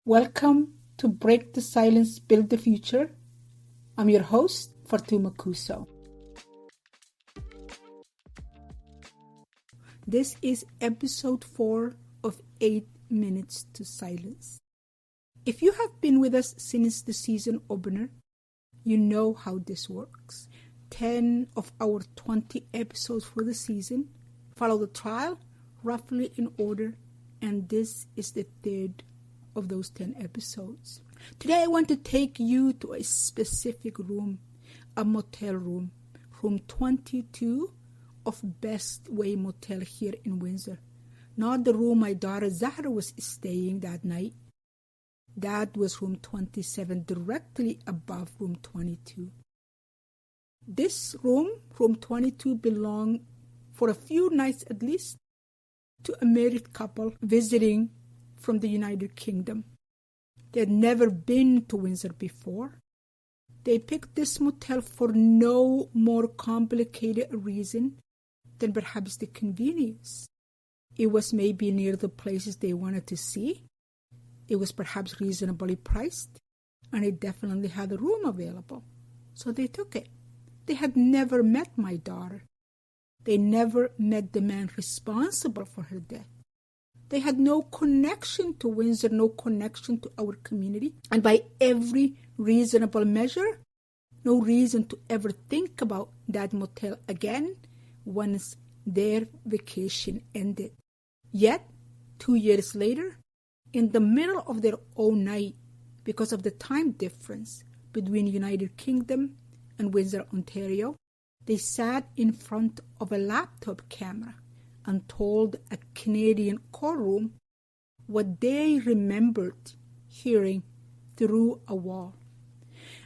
Welcome to Break the Silence, Build the Future. I'm your host, Fartumo Kusow. This is episode 4 of 8 Minutes to Silence. If you have been with us since the season opener, you know how this works. 10 of our 20 episodes for the season follow the trial roughly in order, and this is the third of those 10 episodes. Today I want to take you to a specific room, a motel room, room 22 of Best Way Motel here in Windsor. Not the room my daughter Sahra was staying that night. That was room 27, directly above room 22. This room, room 22, belonged for a few nights at least to a married couple visiting from the United Kingdom. They had never been to Windsor before. They picked this motel for no more complicated reason than perhaps the convenience. It was maybe near the places they wanted to see. It was perhaps reasonably priced, and it definitely had a room available. So they took it. They had never met my daughter. They never met the man responsible for her death. They had no connection to Windsor, no connection to our community. And by every reasonable measure, no reason to ever think about that motel again once their vacation ended. Yet, 2 years later, in the middle of their own night, because of the time difference between United Kingdom and Windsor, Ontario, they sat in front of a laptop camera and told a Canadian courtroom what they remembered hearing through a wall.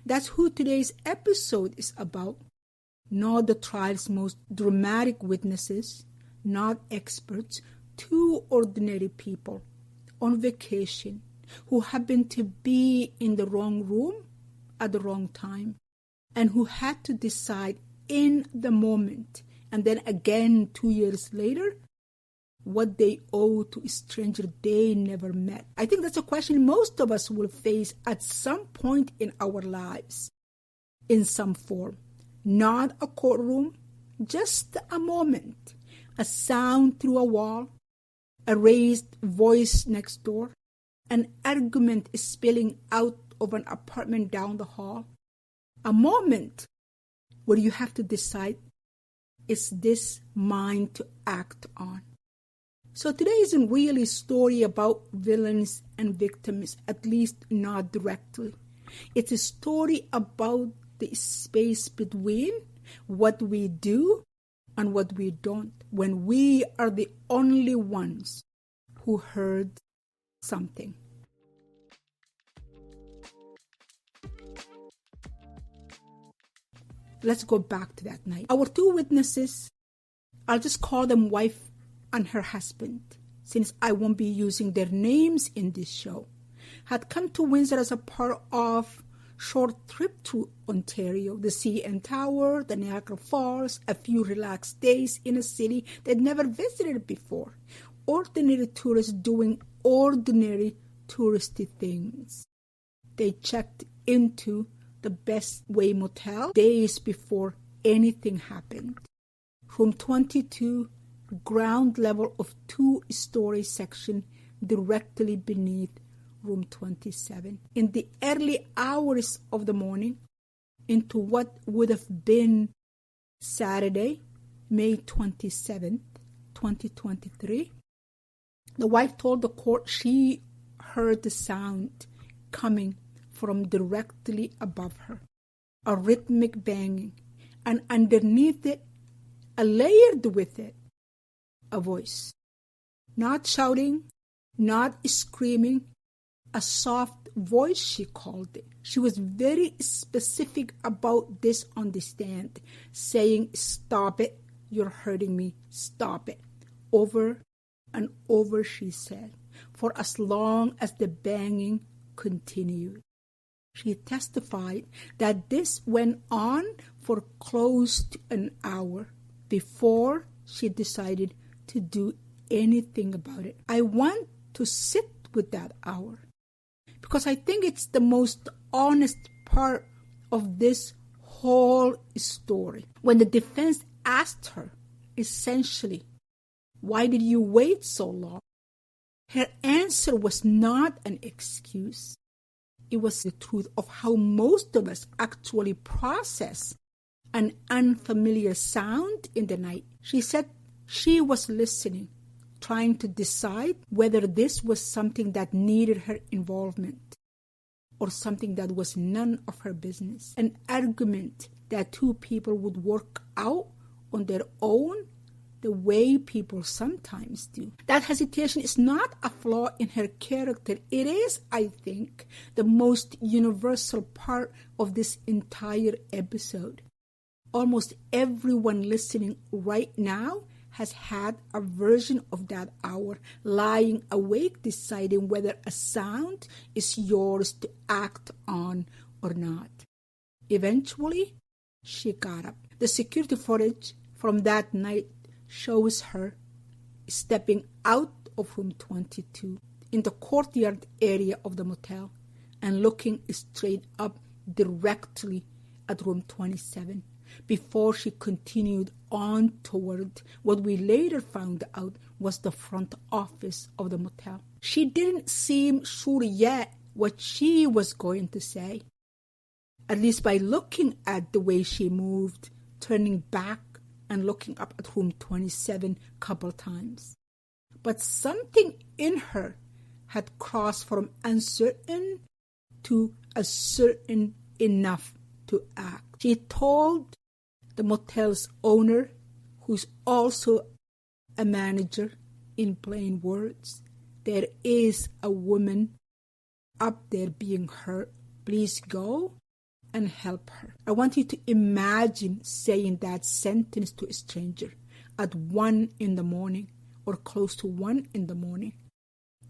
That's who today's episode is about. Not the trial's most dramatic witnesses, not experts, two ordinary people on vacation who happened to be in the wrong room at the wrong time and who had to decide in the moment and then again 2 years later what they owe to a stranger they never met. I think that's a question most of us will face at some point in our lives, in some form. Not a courtroom, just a moment, a sound through a wall, a raised voice next door, an argument is spilling out of an apartment down the hall. A moment where you have to decide, is this mine to act on? So today isn't really a story about villains and victims, at least not directly. It's a story about the space between what we do and what we don't, when we are the only ones who heard something. Let's go back to that night. Our two witnesses, I'll just call them wife and her husband, since I won't be using their names in this show, had come to Windsor as a part of short trip to Ontario, the CN Tower, the Niagara Falls, a few relaxed days in a city they'd never visited before. Ordinary tourists doing ordinary touristy things. They checked into the Best Way Motel days before anything happened. Room 22, ground level of 2-story section directly beneath room 27. In the early hours of the morning, into what would have been Saturday, May 27th, 2023, the wife told the court she heard the sound coming from directly above her, a rhythmic banging, and underneath it, layered with it, a voice. Not shouting, not screaming, a soft voice, she called it. She was very specific about this on the stand, saying, "Stop it, you're hurting me, stop it." Over and over, she said, for as long as the banging continued. She testified that this went on for close to an hour before she decided to do anything about it. I want to sit with that hour. because I think it's the most honest part of this whole story. When the defense asked her, essentially, why did you wait so long? Her answer was not an excuse. It was the truth of how most of us actually process an unfamiliar sound in the night. She said she was listening, trying to decide whether this was something that needed her involvement or something that was none of her business. An argument that two people would work out on their own, the way people sometimes do. That hesitation is not a flaw in her character. It is, I think, the most universal part of this entire episode. Almost everyone listening right now has had a version of that hour, lying awake deciding whether a sound is yours to act on or not. Eventually, she got up. The security footage from that night shows her stepping out of room 22 in the courtyard area of the motel and looking straight up directly at room 27 before she continued on toward what we later found out was the front office of the motel. She didn't seem sure yet what she was going to say, at least by looking at the way she moved, turning back and looking up at room 27 a couple times. But something in her had crossed from uncertain to a certain enough to act. She told the motel's owner, who's also a manager, in plain words, there is a woman up there being hurt. Please go and help her. I want you to imagine saying that sentence to a stranger at 1 a.m. or close to 1 a.m.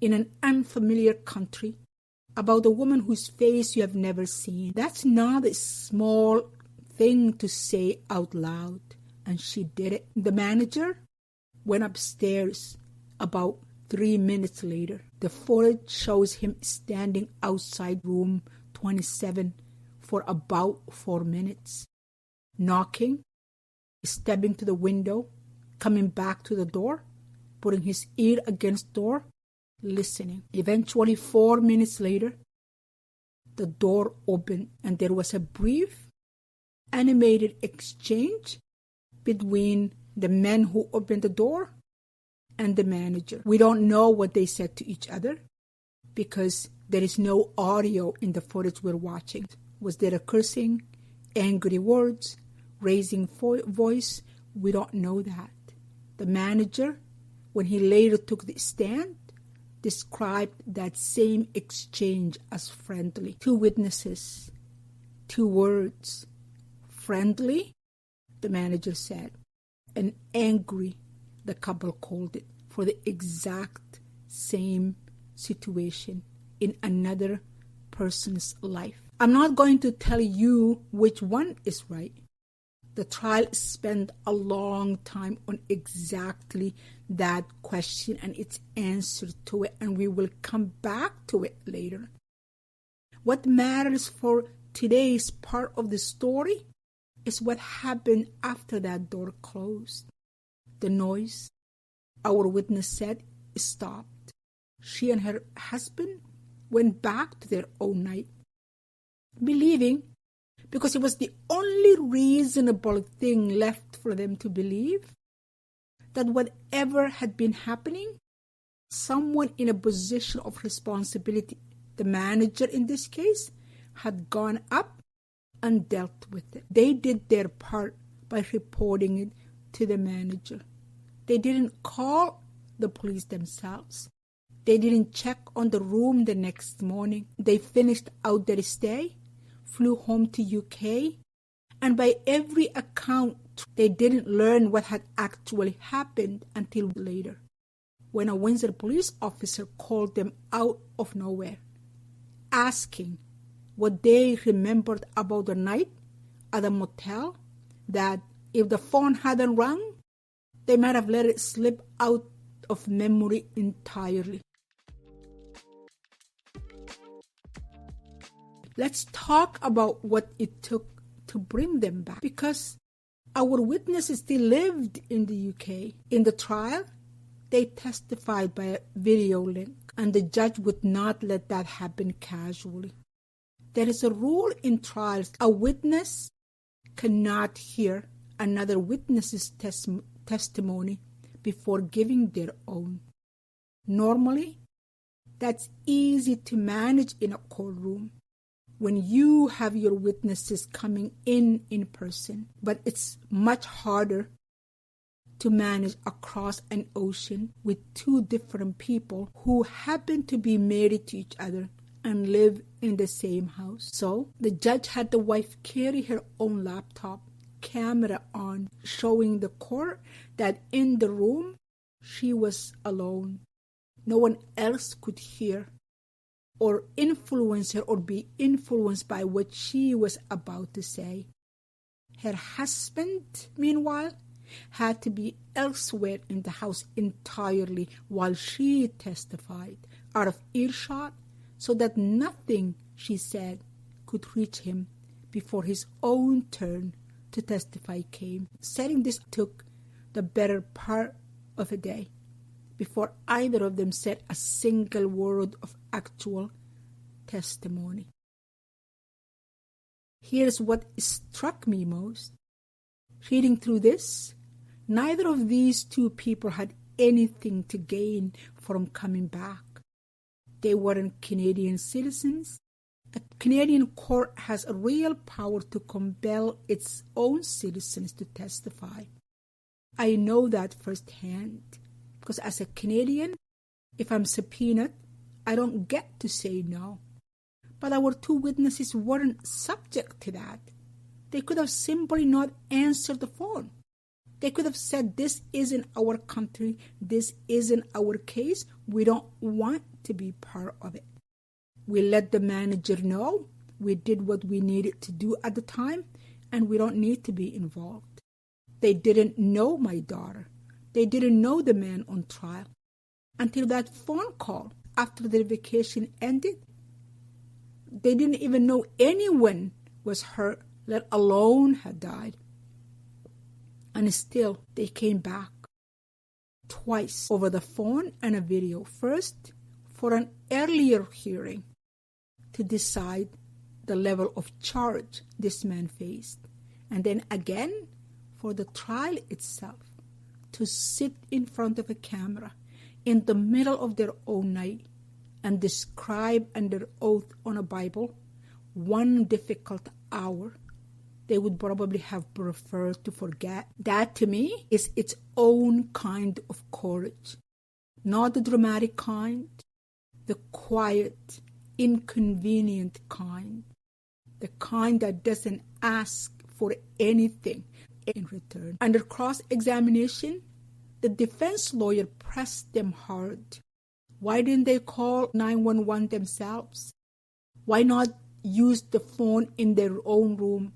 in an unfamiliar country about a woman whose face you have never seen. That's not a small thing to say out loud, and she did it. The manager went upstairs about 3 minutes later. The footage shows him standing outside room 27 for about 4 minutes, knocking, stepping to the window, coming back to the door, putting his ear against the door, listening. Eventually, 4 minutes later, the door opened and there was a brief, animated exchange between the men who opened the door and the manager. We don't know what they said to each other because there is no audio in the footage we're watching. Was there a cursing, angry words, raising voice? We don't know that. The manager, when he later took the stand, described that same exchange as friendly. 2 witnesses, 2 words. Friendly, the manager said, and angry, the couple called it, for the exact same situation in another person's life. I'm not going to tell you which one is right. The trial spent a long time on exactly that question and its answer to it, and we will come back to it later. What matters for today's part of the story is what happened after that door closed. The noise, our witness said, stopped. She and her husband went back to their own night, believing, because it was the only reasonable thing left for them to believe, that whatever had been happening, someone in a position of responsibility, the manager in this case, had gone up and dealt with it. They did their part by reporting it to the manager. They didn't call the police themselves. They didn't check on the room the next morning. They finished out their stay, flew home to UK, and by every account, they didn't learn what had actually happened until later, when a Windsor police officer called them out of nowhere, asking what they remembered about the night at the motel, that if the phone hadn't rung, they might have let it slip out of memory entirely. Let's talk about what it took to bring them back, because our witnesses still lived in the UK. In the trial, they testified by a video link, and the judge would not let that happen casually. There is a rule in trials: a witness cannot hear another witness's testimony before giving their own. Normally, that's easy to manage in a courtroom when you have your witnesses coming in person, but it's much harder to manage across an ocean with two different people who happen to be married to each other and live in the same house. So the judge had the wife carry her own laptop camera on, showing the court that in the room she was alone. No one else could hear or influence her or be influenced by what she was about to say. Her husband, meanwhile, had to be elsewhere in the house entirely while she testified, out of earshot, so that nothing she said could reach him before his own turn to testify came. Setting this took the better part of a day before either of them said a single word of actual testimony. Here's what struck me most. Reading through this, neither of these two people had anything to gain from coming back. They weren't Canadian citizens. A Canadian court has a real power to compel its own citizens to testify. I know that firsthand, because as a Canadian, if I'm subpoenaed, I don't get to say no. But our two witnesses weren't subject to that. They could have simply not answered the phone. They could have said, "This isn't our country, this isn't our case, we don't want to be part of it." We let the manager know we did what we needed to do at the time, and we don't need to be involved. They didn't know my daughter. They didn't know the man on trial until that phone call after the vacation ended. They didn't even know anyone was hurt, let alone had died. And still, they came back twice over the phone and a video. First, for an earlier hearing to decide the level of charge this man faced. And then again, for the trial itself, to sit in front of a camera in the middle of their own night and describe under oath on a Bible one difficult hour they would probably have preferred to forget. That, to me, is its own kind of courage. Not the dramatic kind, the quiet, inconvenient kind. The kind that doesn't ask for anything in return. Under cross-examination, the defense lawyer pressed them hard. Why didn't they call 911 themselves? Why not use the phone in their own room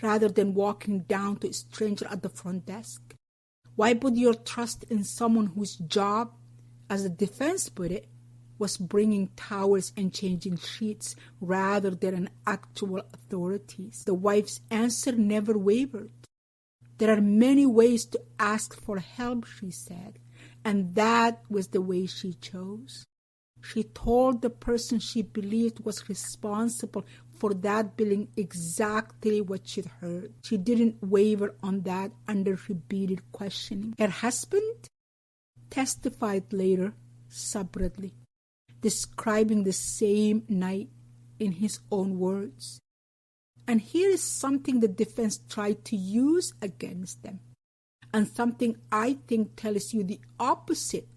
rather than walking down to a stranger at the front desk? Why put your trust in someone whose job, as the defense put it, was bringing towels and changing sheets rather than an actual authorities? The wife's answer never wavered. There are many ways to ask for help, she said, and that was the way she chose. She told the person she believed was responsible for that billing exactly what she'd heard. She didn't waver on that under repeated questioning. Her husband testified later separately, describing the same night in his own words. And here is something the defense tried to use against them, and something I think tells you the opposite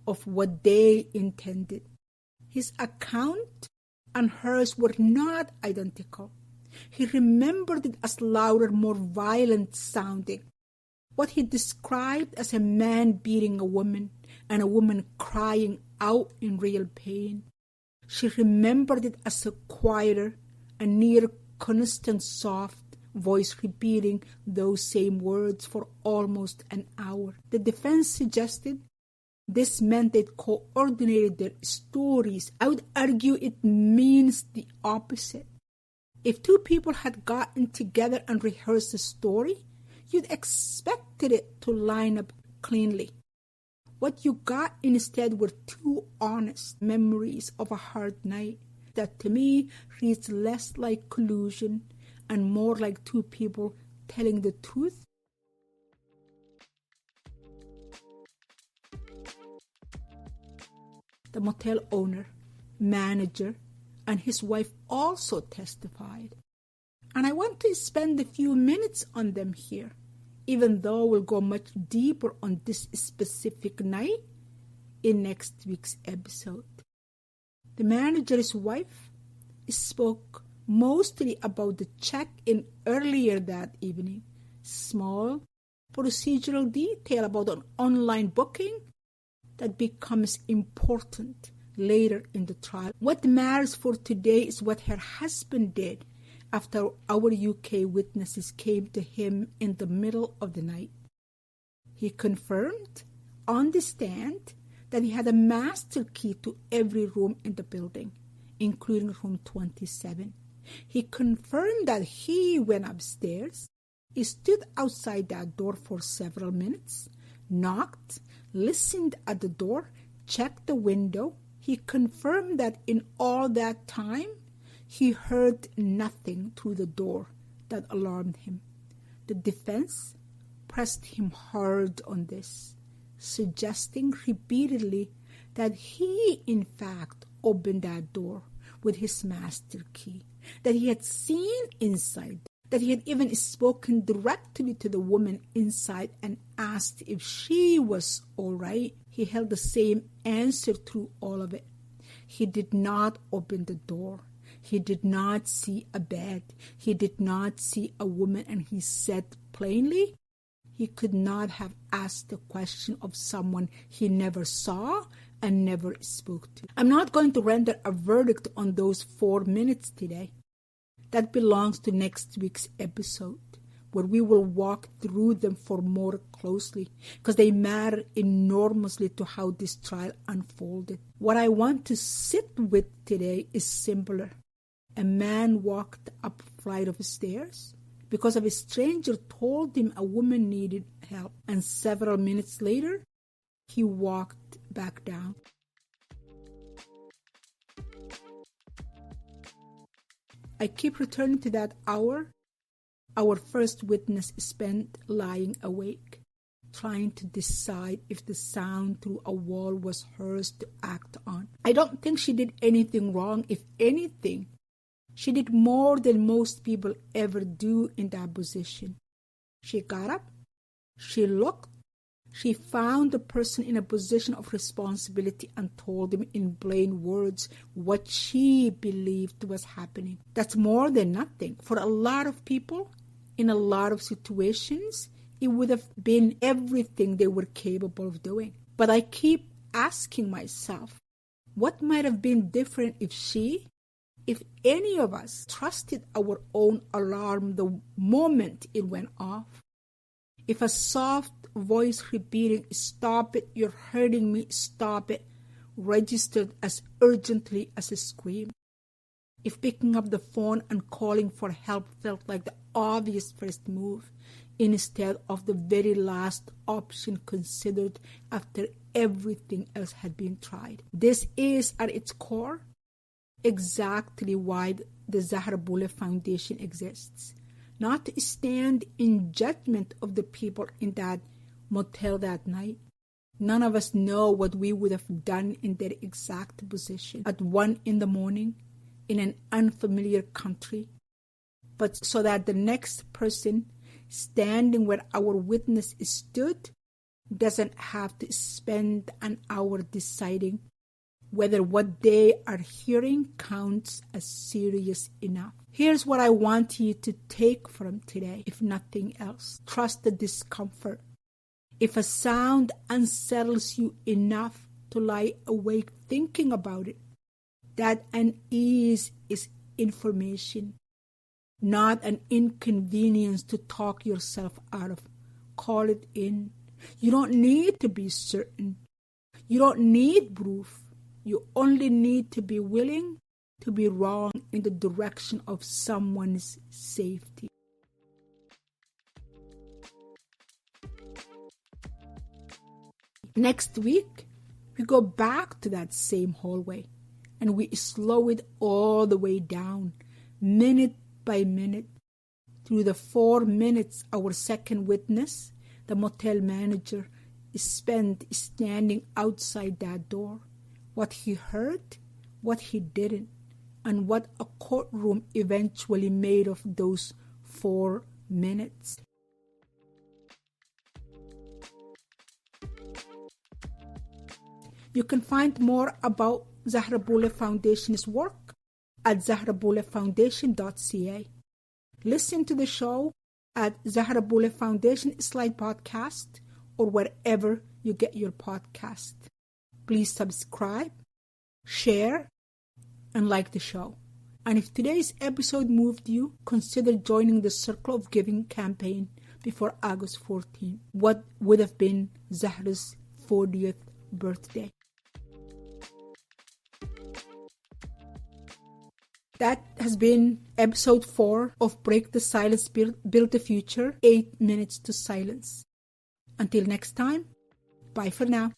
of what they intended. His account and hers were not identical. He remembered it as louder, more violent sounding. What he described as a man beating a woman and a woman crying out in real pain. She remembered it as a quieter and near constant soft voice repeating those same words for almost an hour. The defense suggested this meant they coordinated their stories. I would argue it means the opposite. If two people had gotten together and rehearsed a story, you'd expected it to line up cleanly. What you got instead were two honest memories of a hard night that to me reads less like collusion and more like two people telling the truth. The motel owner, manager, and his wife also testified. And I want to spend a few minutes on them here, even though we'll go much deeper on this specific night in next week's episode. The manager's wife spoke mostly about the check-in earlier that evening, small procedural detail about an online booking that becomes important later in the trial. What matters for today is what her husband did after our UK witnesses came to him in the middle of the night. He confirmed on the stand that he had a master key to every room in the building, including room 27. He confirmed that he went upstairs. He stood outside that door for several minutes, knocked, listened at the door, checked the window. He confirmed that in all that time, he heard nothing through the door that alarmed him. The defense pressed him hard on this, suggesting repeatedly that he, in fact, opened that door with his master key, that he had seen inside, that he had even spoken directly to the woman inside and asked if she was all right. He held the same answer through all of it. He did not open the door. He did not see a bed. He did not see a woman, and he said plainly he could not have asked the question of someone he never saw and never spoke to. I'm not going to render a verdict on those 4 minutes today. That belongs to next week's episode, where we will walk through them for more closely, because they matter enormously to how this trial unfolded. What I want to sit with today is simpler. A man walked up a flight of stairs because a stranger told him a woman needed help, and several minutes later, he walked back down. I keep returning to that hour our first witness spent lying awake, trying to decide if the sound through a wall was hers to act on. I don't think she did anything wrong. If anything, she did more than most people ever do in that position. She got up, she looked, she found the person in a position of responsibility and told him in plain words what she believed was happening. That's more than nothing. For a lot of people, in a lot of situations, it would have been everything they were capable of doing. But I keep asking myself, what might have been different if any of us trusted our own alarm the moment it went off? If a soft voice repeating, "Stop it, you're hurting me, stop it," registered as urgently as a scream. If picking up the phone and calling for help felt like the obvious first move, instead of the very last option considered after everything else had been tried. This is, at its core, exactly why the Sahra Foundation exists. Not to stand in judgment of the people in that motel that night. None of us know what we would have done in their exact position at 1 a.m. in an unfamiliar country, but so that the next person standing where our witness stood doesn't have to spend an hour deciding whether what they are hearing counts as serious enough. Here's what I want you to take from today, if nothing else. Trust the discomfort. If a sound unsettles you enough to lie awake thinking about it, that unease is information, not an inconvenience to talk yourself out of. Call it in. You don't need to be certain. You don't need proof. You only need to be willing to be wrong in the direction of someone's safety. Next week, we go back to that same hallway and we slow it all the way down, minute by minute. Through the 4 minutes, our second witness, the motel manager, is spent standing outside that door. What he heard, what he didn't, and what a courtroom eventually made of those 4 minutes. You can find more about Sahra Bulleh Foundation's work at zahrabullehfoundation.ca. Listen to the show at Sahra Bulleh Foundation Slide Podcast or wherever you get your podcast. Please subscribe, share, and like the show. And if today's episode moved you, consider joining the Circle of Giving campaign before August 14, what would have been Sahra's 40th birthday. That has been episode 4 of Break the Silence, Build the Future, 8 Minutes to Silence. Until next time, bye for now.